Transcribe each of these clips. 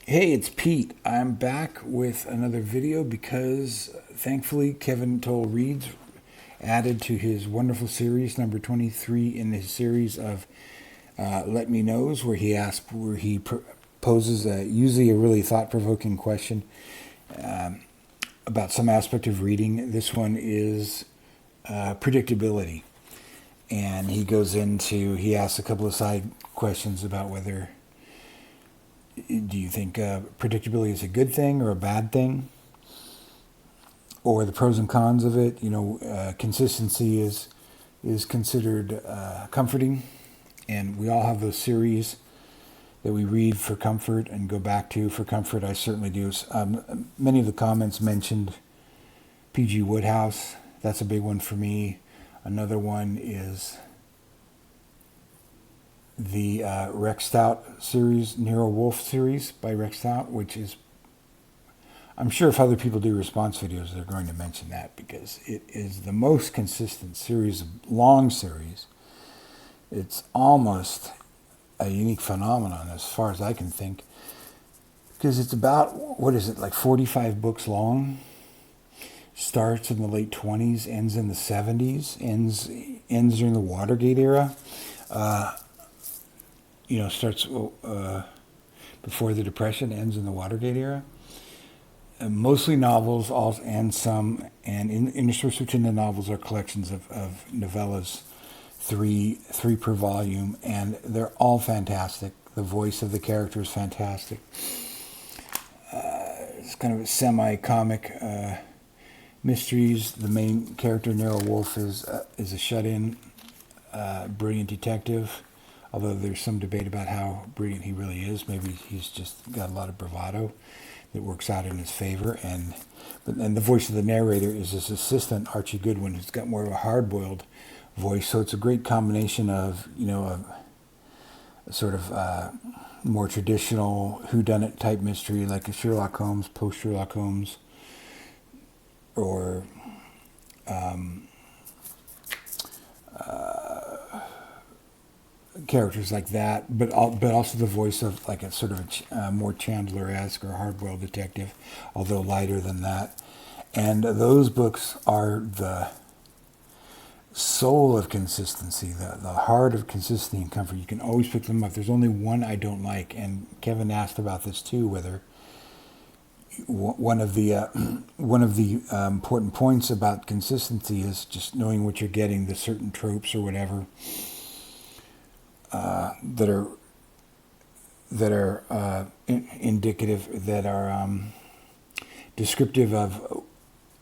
Hey, it's Pete. I'm back with another video because thankfully KevinTowleReads added to his wonderful series, number 23 in his series of Let Me Knows, where he poses usually a really thought-provoking question about some aspect of reading. This one is predictability. And he asks a couple of side questions about whether do you think predictability is a good thing or a bad thing, or the pros and cons of it. Consistency is considered comforting, and we all have those series that we read for comfort and go back to for comfort. I certainly do. Many of the comments mentioned P.G. Wodehouse. That's a big one for me. Another one is the Rex Stout series, Nero Wolfe series by Rex Stout, which is, I'm sure if other people do response videos, they're going to mention that because it is the most consistent series, long series. It's almost a unique phenomenon as far as I can think, because it's about, like 45 books long. Starts in the late 20s, ends in the 70s, ends during the Watergate era. Starts before the Depression, ends in the Watergate era. Mostly novels, and interspersed between the novels are collections of novellas, three per volume, and they're all fantastic. The voice of the character is fantastic. It's kind of a semi-comic mysteries. The main character, Nero Wolfe, is a shut-in, brilliant detective. Although there's some debate about how brilliant he really is. Maybe he's just got a lot of bravado that works out in his favor. And the voice of the narrator is his assistant, Archie Goodwin, who's got more of a hard-boiled voice. So it's a great combination of, a sort of more traditional whodunit type mystery, like a Sherlock Holmes, post-Sherlock Holmes, or characters like that, but also the voice of like a sort of a more Chandler-esque or hard-boiled detective, although lighter than that. And those books are the soul of consistency, the heart of consistency and comfort. You can always pick them up. There's only one I don't like, and Kevin asked about this too, whether one of the important points about consistency is just knowing what you're getting, the certain tropes or whatever that are indicative, that are descriptive of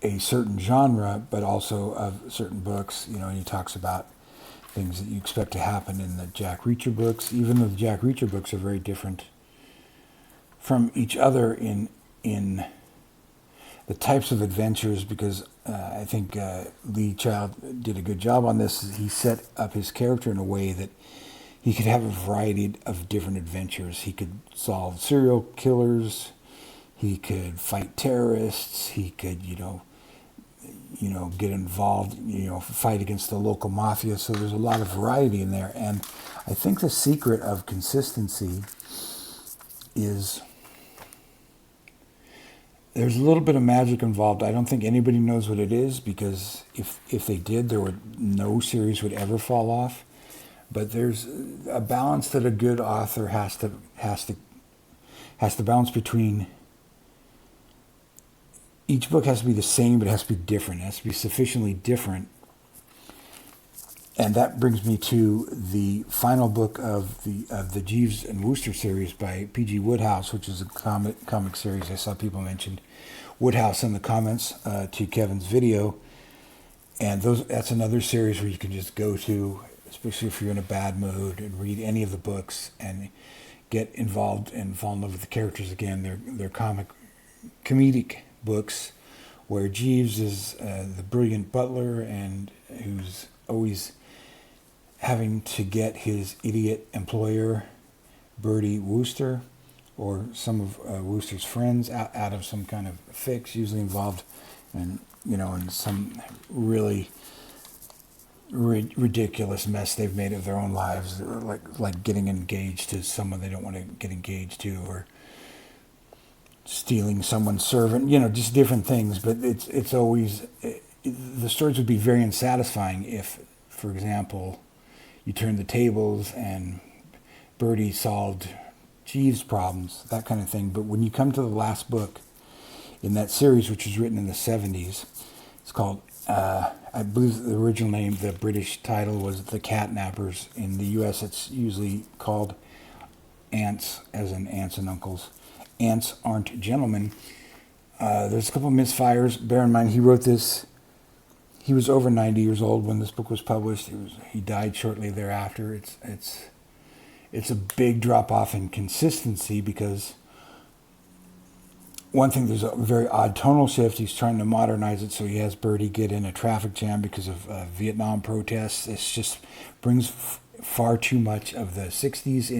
a certain genre, but also of certain books. And he talks about things that you expect to happen in the Jack Reacher books, even though the Jack Reacher books are very different from each other in the types of adventures, because I think Lee Child did a good job on this. He set up his character in a way that he could have a variety of different adventures. He could solve serial killers. He could fight terrorists. He could, get involved, fight against the local mafia. So there's a lot of variety in there. And I think the secret of consistency is there's a little bit of magic involved. I don't think anybody knows what it is, because if they did, no series would ever fall off. But there's a balance that a good author has to balance between. Each book has to be the same, but it has to be different. It has to be sufficiently different. And that brings me to the final book of the Jeeves and Wooster series by P.G. Wodehouse, which is a comic series. I saw people mentioned Wodehouse in the comments to Kevin's video, and that's another series where you can just go to, especially if you're in a bad mood, and read any of the books and get involved and fall in love with the characters again. They're comedic books where Jeeves is the brilliant butler, and who's always having to get his idiot employer, Bertie Wooster, or some of Wooster's friends out of some kind of fix, usually involved in some really ridiculous mess they've made of their own lives, like getting engaged to someone they don't want to get engaged to, or stealing someone's servant, just different things. But it's always, the stories would be very unsatisfying if, for example, you turn the tables and Bertie solved Jeeves' problems, that kind of thing. But when you come to the last book in that series, which was written in the 70s, it's called, I believe the original name, the British title was The Catnappers. In the US, it's usually called Aunts, as in aunts and uncles. Aunts Aren't Gentlemen. There's a couple of misfires. Bear in mind, he wrote this. He was over 90 years old when this book was published. He died shortly thereafter. It's a big drop off in consistency because one thing, there's a very odd tonal shift. He's trying to modernize it, so he has Bertie get in a traffic jam because of Vietnam protests. It just brings far too much of the 60s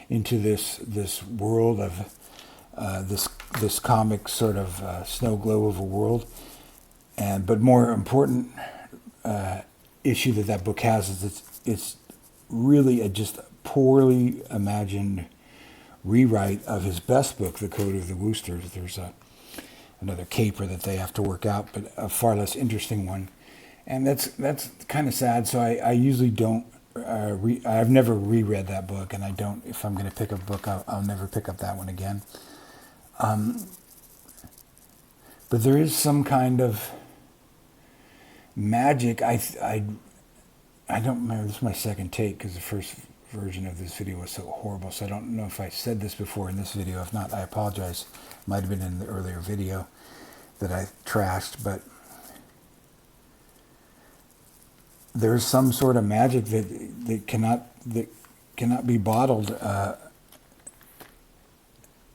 into this world of this comic sort of snow globe of a world. But more important issue that book has is it's really just poorly imagined rewrite of his best book, The Code of the Woosters. There's another caper that they have to work out, but a far less interesting one, and that's kind of sad. So I usually don't. I've never reread that book, and I don't. If I'm going to pick up a book, I'll never pick up that one again. But there is some kind of magic. I don't remember. This is my second take because the first version of this video was so horrible. So I don't know if I said this before in this video. If not, I apologize. It might have been in the earlier video that I trashed, but there's some sort of magic that cannot be bottled.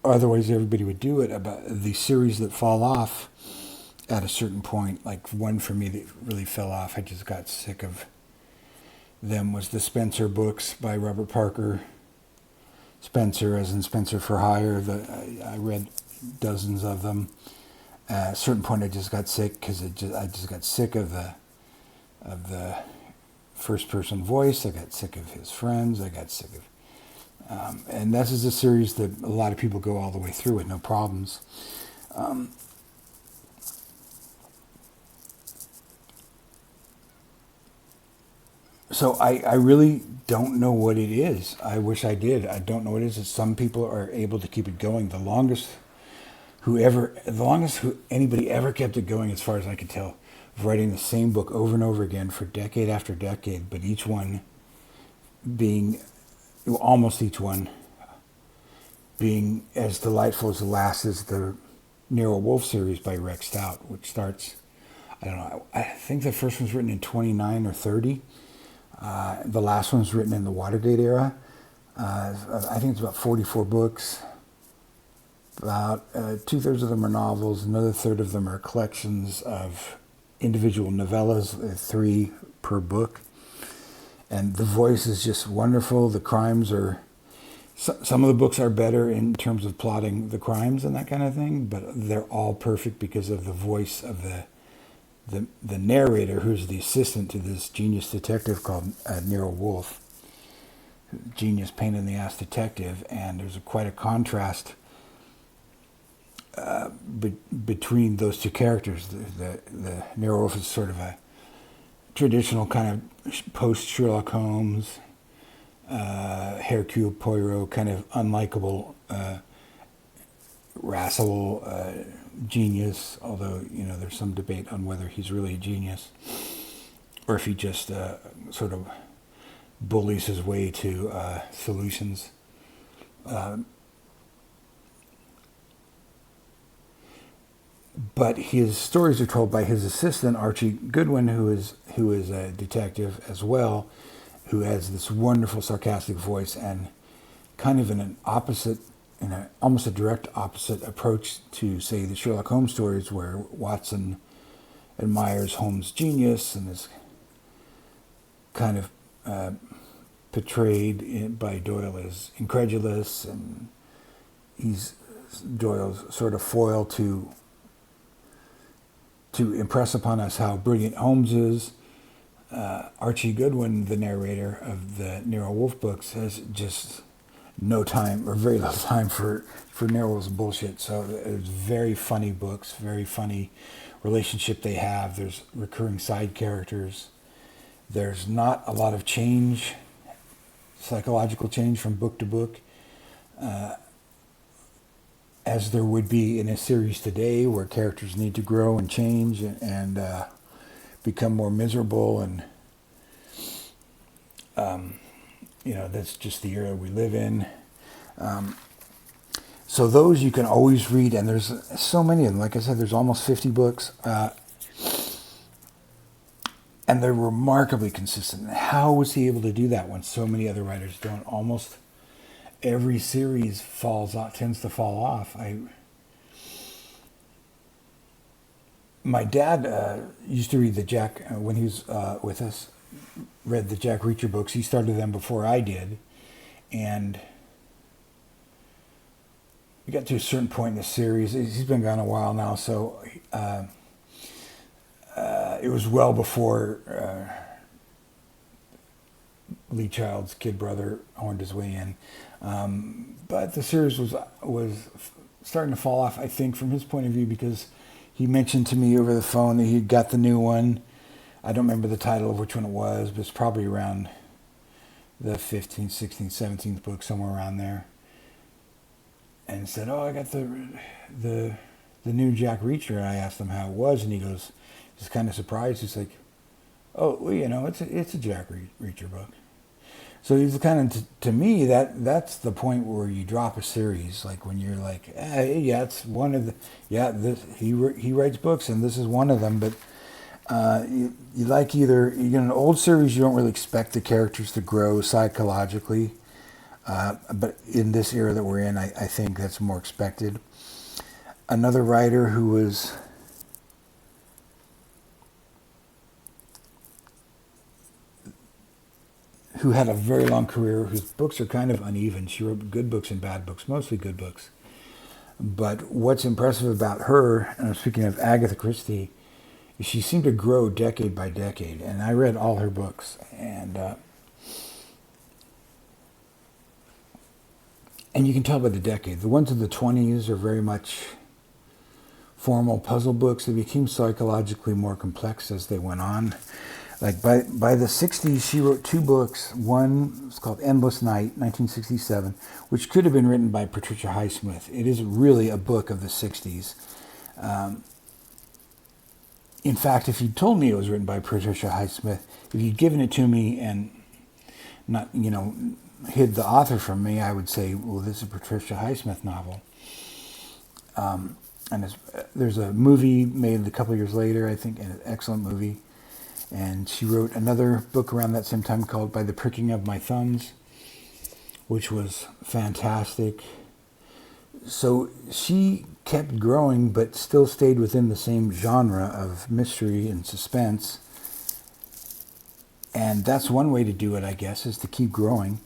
Otherwise, everybody would do it. About the series that fall off at a certain point, like one for me that really fell off, I just got sick of them, was the Spencer books by Robert Parker. Spencer, as in Spencer for Hire. I read dozens of them. At a certain point, I just got sick because I just got sick of the first person voice. I got sick of his friends. I got sick of, and this is a series that a lot of people go all the way through with no problems. So I really don't know what it is. I wish I did. I don't know what it is. Some people are able to keep it going. The longest anybody ever kept it going, as far as I could tell, of writing the same book over and over again for decade after decade, but each one being, almost each one being as delightful as the last, is the Nero Wolfe series by Rex Stout, which starts, I don't know, I think the first one's written in 29 or 30. The last one's written in the Watergate era. I think it's about 44 books. About 2/3 of them are novels. Another third of them are collections of individual novellas, 3 per book. And the voice is just wonderful. The crimes are... Some of the books are better in terms of plotting the crimes and that kind of thing, but they're all perfect because of the voice of the narrator, who's the assistant to this genius detective called Nero Wolfe. Genius, pain in the ass detective. And there's quite a contrast between those two characters. The Nero Wolfe is sort of a traditional kind of post Sherlock Holmes, Hercule Poirot kind of unlikable, irascible genius, although there's some debate on whether he's really a genius or if he just sort of bullies his way to solutions. But his stories are told by his assistant, Archie Goodwin, who is a detective as well, who has this wonderful sarcastic voice and kind of almost a direct opposite approach to, say, the Sherlock Holmes stories, where Watson admires Holmes' genius and is kind of portrayed by Doyle as incredulous, and he's Doyle's sort of foil to impress upon us how brilliant Holmes is. Archie Goodwin, the narrator of the Nero Wolfe books, has just no time or very little time for Neryl's bullshit. So it's very funny books, very funny relationship they have. There's recurring side characters. There's not a lot of change, psychological change from book to book, as there would be in a series today where characters need to grow and change and become more miserable. And, that's just the era we live in. So those you can always read, and there's so many of them. Like I said, there's almost 50 books. And they're remarkably consistent. How was he able to do that when so many other writers don't? Almost every series tends to fall off. My dad used to read the Jack, when he was with us, read the Jack Reacher books. He started them before I did. And we got to a certain point in the series. He's been gone a while now, so it was well before Lee Child's kid brother horned his way in. But the series was starting to fall off, I think, from his point of view, because he mentioned to me over the phone that he'd got the new one. I don't remember the title of which one it was, but it's probably around the 15th, 16th, 17th book, somewhere around there. And said, "Oh, I got the new Jack Reacher." And I asked him how it was, and he goes, he's kind of surprised. He's like, "Oh, well, it's a Jack Reacher book." So he's kind of, to me, that's the point where you drop a series, like when you're like, yeah, it's one of the, he writes books and this is one of them, but you like either, an old series, you don't really expect the characters to grow psychologically, but in this era that we're in, I think that's more expected. Another writer who had a very long career, whose books are kind of uneven. She wrote good books and bad books, mostly good books. But what's impressive about her, and I'm speaking of Agatha Christie, is she seemed to grow decade by decade. And I read all her books. And you can tell by the decade. The ones in the 20s are very much formal puzzle books. They became psychologically more complex as they went on. Like by the 60s, she wrote two books. One was called Endless Night, 1967, which could have been written by Patricia Highsmith. It is really a book of the 60s. In fact, if you'd told me it was written by Patricia Highsmith, if you'd given it to me and not, hid the author from me, I would say, well, this is a Patricia Highsmith novel. And there's a movie made a couple of years later, I think, an excellent movie. And she wrote another book around that same time called By the Pricking of My Thumbs, which was fantastic. So she kept growing, but still stayed within the same genre of mystery and suspense. And that's one way to do it, I guess, is to keep growing.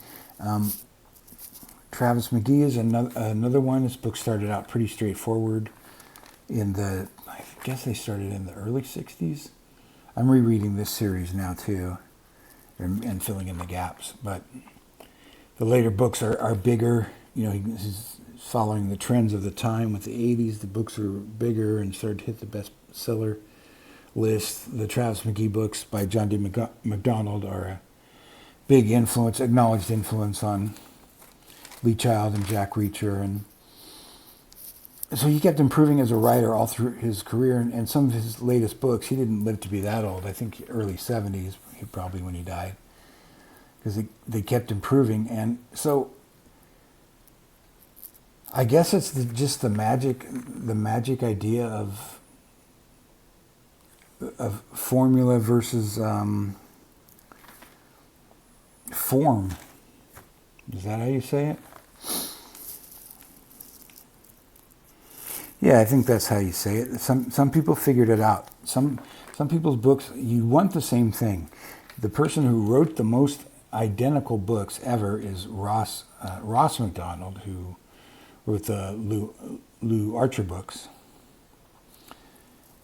Travis McGee is another one. His book started out pretty straightforward. I guess they started in the early 60s. I'm rereading this series now too, and filling in the gaps. But the later books are bigger. He's following the trends of the time. With the 80s, the books are bigger and started to hit the bestseller list. The Travis McGee books by John D. MacDonald are a big influence, acknowledged influence on Lee Child and Jack Reacher, and so he kept improving as a writer all through his career, and some of his latest books, he didn't live to be that old. I think early 70s, probably when he died, because they kept improving. And so I guess it's just the magic idea of formula versus form. Is that how you say it? Yeah, I think that's how you say it. Some people figured it out. Some people's books, you want the same thing. The person who wrote the most identical books ever is Ross MacDonald, who wrote the Lou Archer books.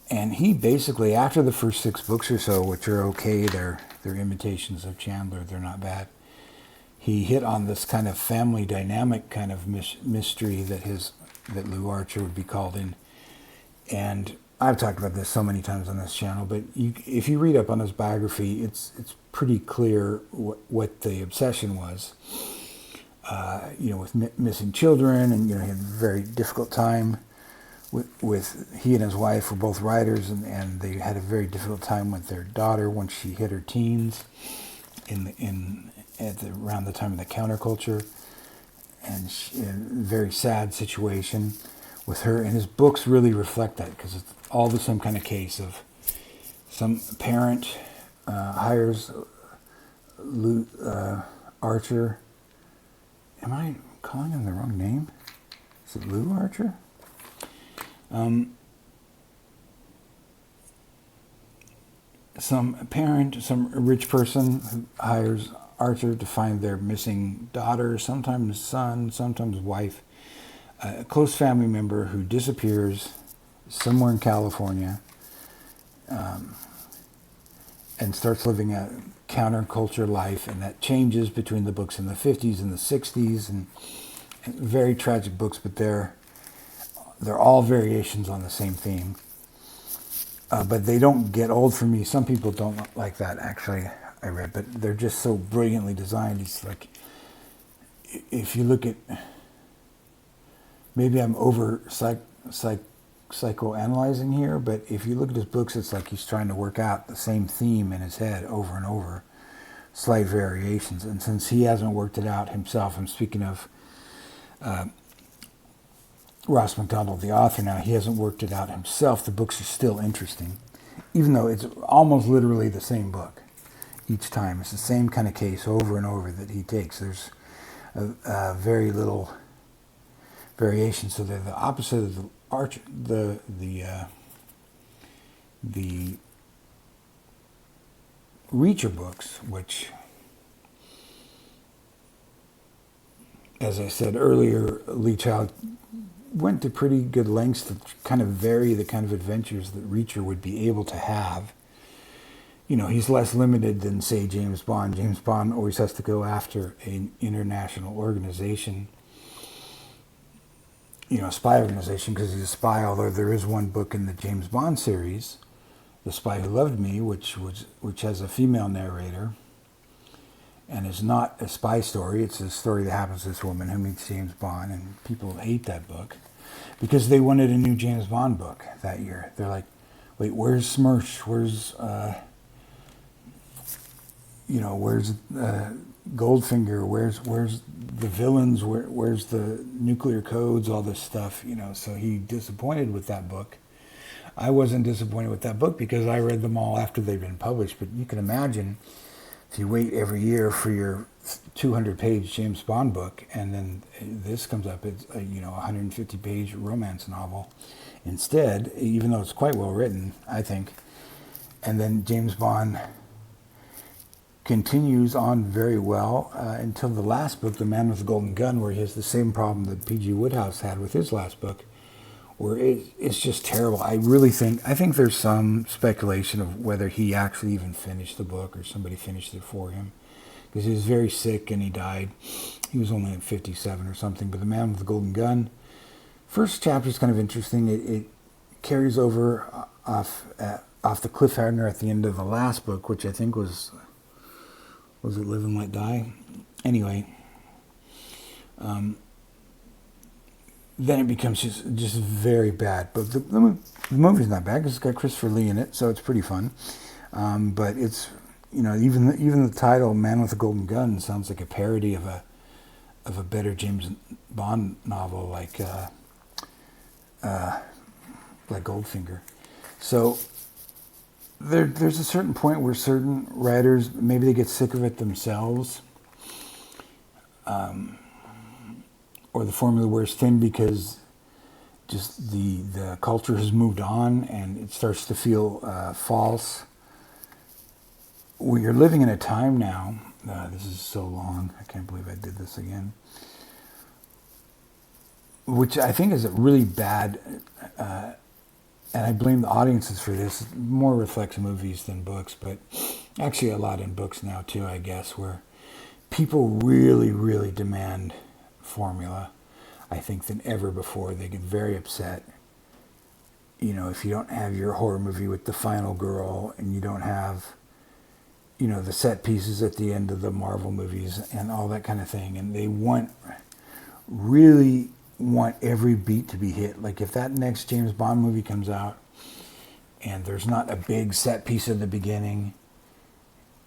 And he basically, after the first 6 books or so, which are okay, they're imitations of Chandler, they're not bad. he hit on this kind of family dynamic kind of mystery that Lou Archer would be called in. And I've talked about this so many times on this channel, but if you read up on his biography, it's pretty clear what the obsession was. With missing children, and he had a very difficult time with he and his wife were both writers, and they had a very difficult time with their daughter once she hit her teens, around the time of the counterculture, and a very sad situation with her. And his books really reflect that, because it's all the same kind of case of some parent hires Lou Archer. Am I calling him the wrong name? Is it Lou Archer? Some rich person who hires Archer to find their missing daughter, sometimes son, sometimes wife, a close family member who disappears somewhere in California, and starts living a counterculture life, and that changes between the books in the 50s and the 60s, and very tragic books, but they're all variations on the same theme. But they don't get old for me. Some people don't like that, actually, I read, but they're just so brilliantly designed. It's like, if you look at, maybe I'm over psychoanalyzing here, but if you look at his books, it's like he's trying to work out the same theme in his head over and over, slight variations. And since he hasn't worked it out himself, I'm speaking of Ross McDonald, the author now, he hasn't worked it out himself. The books are still interesting, even though it's almost literally the same book each time. It's the same kind of case over and over that he takes. There's very little variation, so they're the opposite of the Archer, the Reacher books, which, as I said earlier, Lee Child went to pretty good lengths to kind of vary the kind of adventures that Reacher would be able to have. He's less limited than, say, James Bond. James Bond always has to go after an international organization, a spy organization, because he's a spy, although there is one book in the James Bond series, The Spy Who Loved Me, which has a female narrator, and is not a spy story. It's a story that happens to this woman who meets James Bond, and people hate that book because they wanted a new James Bond book that year. They're like, wait, where's Smirch? Where's Goldfinger? Where's the villains? Where's the nuclear codes? All this stuff, So he disappointed with that book. I wasn't disappointed with that book because I read them all after they'd been published. But you can imagine, if you wait every year for your 200-page James Bond book, and then this comes up, it's a 150-page romance novel instead, even though it's quite well written, I think. And then James Bond continues on very well until the last book, The Man with the Golden Gun, where he has the same problem that P.G. Wodehouse had with his last book, where it's just terrible. I think there's some speculation of whether he actually even finished the book or somebody finished it for him, because he was very sick and he died. He was only at 57 or something. But The Man with the Golden Gun, first chapter is kind of interesting. It carries over off the cliffhanger at the end of the last book, which I think was it Live and Let Die? Anyway, then it becomes just very bad. But the movie's not bad because it's got Christopher Lee in it, so it's pretty fun. But it's, even the title "Man with a Golden Gun" sounds like a parody of a better James Bond novel like Goldfinger. So there's a certain point where certain writers, maybe they get sick of it themselves, or the formula wears thin because just the culture has moved on and it starts to feel false. We're living in a time now, this is so long, I can't believe I did this again, which I think is a really bad, and I blame the audiences for this. It more reflects movies than books, but actually a lot in books now too, I guess, where people really, really demand formula, I think, than ever before. They get very upset. If you don't have your horror movie with the final girl, and you don't have, the set pieces at the end of the Marvel movies and all that kind of thing. And they really want every beat to be hit. Like if that next James Bond movie comes out and there's not a big set piece at the beginning,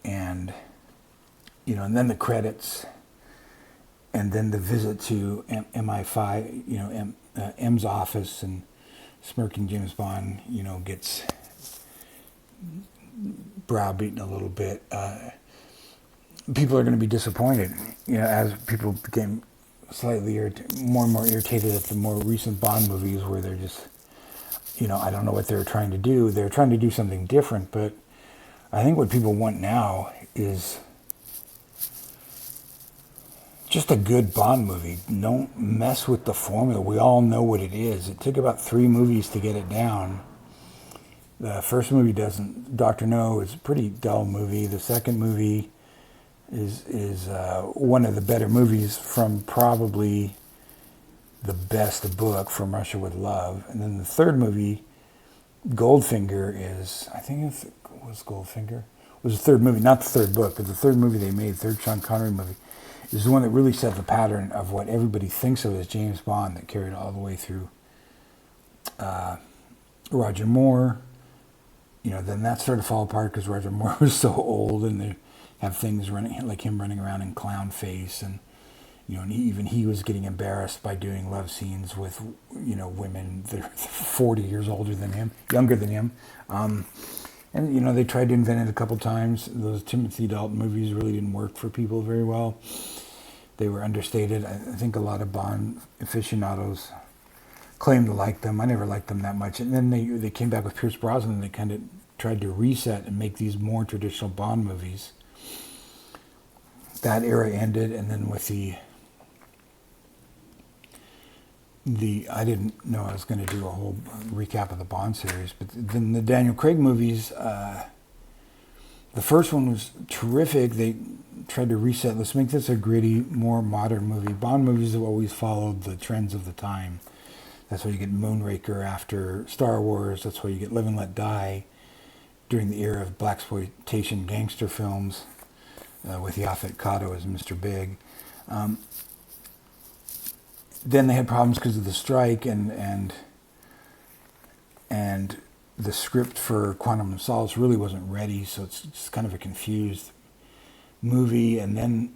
and and then the credits, and then the visit to MI5, M's office, and smirking James Bond, gets browbeaten a little bit. People are going to be disappointed, as people became slightly more and more irritated at the more recent Bond movies, where they're just, I don't know what they were trying to do. They're trying to do something different, but I think what people want now is just a good Bond movie. Don't mess with the formula. We all know what it is. It took about 3 movies to get it down. The first movie doesn't. Dr. No is a pretty dull movie. The second movie is one of the better movies from probably the best book, From Russia with Love. And then the third movie, Goldfinger, was Goldfinger? It was the third movie, not the third book, but the third movie they made, third Sean Connery movie, is the one that really set the pattern of what everybody thinks of as James Bond, that carried all the way through Roger Moore. Then that started to fall apart because Roger Moore was so old, and they have things like him running around in clown face, and and even he was getting embarrassed by doing love scenes with women that are 40 years older than him, younger than him. And they tried to invent it a couple times. Those Timothy Dalton movies really didn't work for people very well. They were understated. I think a lot of Bond aficionados claim to like them. I never liked them that much. And then they came back with Pierce Brosnan, and they kind of tried to reset and make these more traditional Bond movies. That era ended, and then with the I didn't know I was going to do a whole recap of the Bond series, but then the Daniel Craig movies, the first one was terrific. They tried to reset. Let's make this a gritty, more modern movie. Bond movies have always followed the trends of the time. That's why you get Moonraker after Star Wars. That's why you get Live and Let Die during the era of blaxploitation gangster films, with Yaphet Kotto as Mr. Big. Then they had problems because of the strike, and the script for Quantum of Solace really wasn't ready, so it's just kind of a confused movie. And then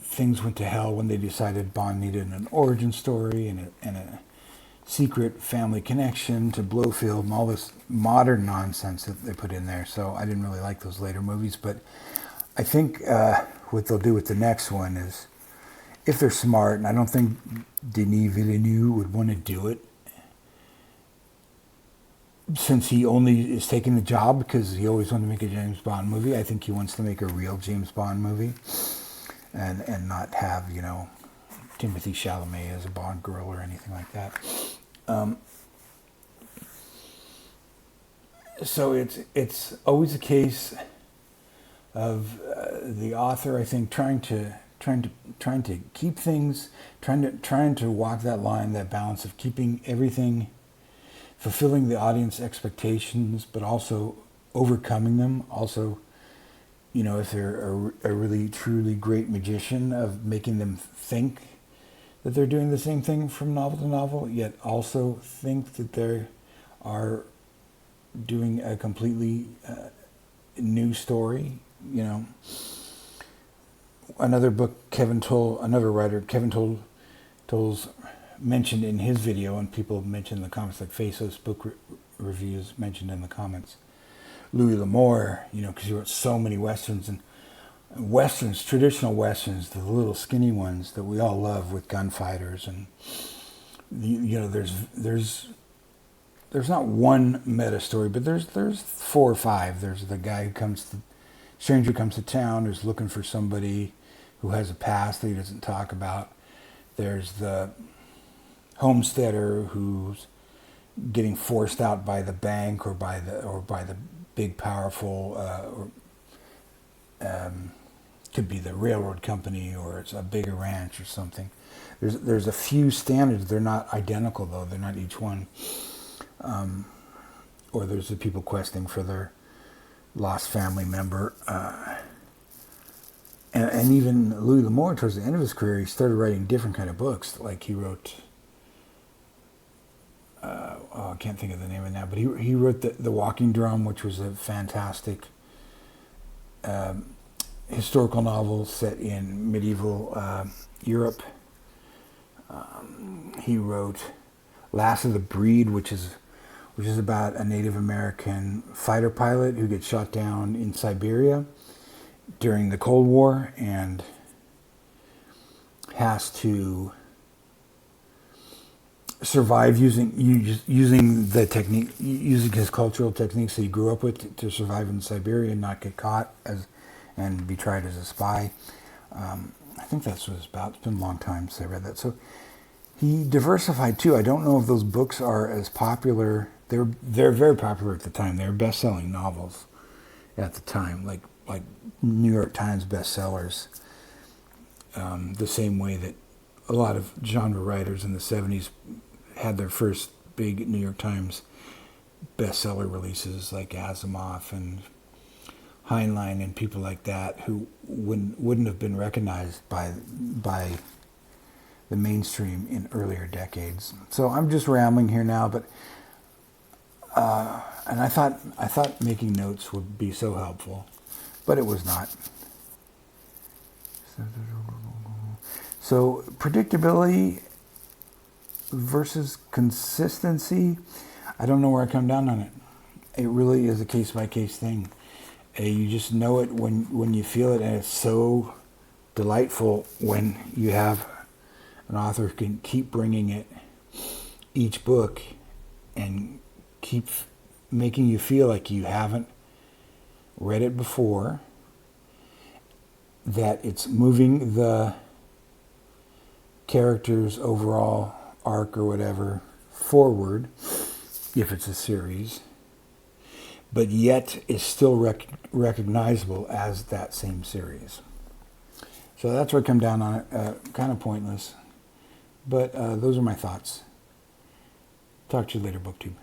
things went to hell when they decided Bond needed an origin story and a secret family connection to Blofeld and all this modern nonsense that they put in there. So I didn't really like those later movies, but I think what they'll do with the next one is, if they're smart, and I don't think Denis Villeneuve would want to do it, since he only is taking the job because he always wanted to make a James Bond movie. I think he wants to make a real James Bond movie, and not have, Timothy Chalamet as a Bond girl or anything like that. So it's always a case of the author, I think, trying to keep things, trying to walk that line, that balance of keeping everything, fulfilling the audience expectations, but also overcoming them. Also, if they're a really truly great magician, of making them think that they're doing the same thing from novel to novel, yet also think that they are doing a completely new story. Another book, another writer, Kevin Towles, mentioned in his video, and people mentioned in the comments, like Faceless Book Reviews mentioned in the comments, Louis L'Amour, because he wrote so many Westerns, and Westerns, traditional Westerns, the little skinny ones that we all love with gunfighters, and there's not one meta story, but there's 4 or 5. There's the guy stranger comes to town, who's looking for somebody who has a past that he doesn't talk about. There's the homesteader who's getting forced out by the bank or by the big powerful could be the railroad company, or it's a bigger ranch or something. There's a few standards. They're not identical, though. They're not each one. Or there's the people questing for their lost family member. And even Louis L'Amour, towards the end of his career, he started writing different kind of books. Like he wrote, I can't think of the name of it now, but he wrote the Walking Drum, which was a fantastic historical novel set in medieval Europe. He wrote Last of the Breed, which is about a Native American fighter pilot who gets shot down in Siberia during the Cold War and has to survive using the technique, using his cultural techniques that he grew up with to survive in Siberia and not get caught and be tried as a spy. I think that's what it's about. It's been a long time since I read that. So he diversified too. I don't know if those books are as popular. They're very popular at the time. They were best-selling novels at the time, like New York Times bestsellers. The same way that a lot of genre writers in the 70s had their first big New York Times bestseller releases, like Asimov and Heinlein and people like that, who wouldn't have been recognized by the mainstream in earlier decades. So I'm just rambling here now, but and I thought making notes would be so helpful, but it was not. So predictability versus consistency, I don't know where I come down on it. It really is a case-by-case thing. You just know it when you feel it, and it's so delightful when you have an author who can keep bringing it each book and keep making you feel like you haven't read it before, that it's moving the character's overall arc or whatever forward, if it's a series, but yet is still recognizable as that same series. So that's where I come down on it. Kind of pointless, but those are my thoughts. Talk to you later, BookTube.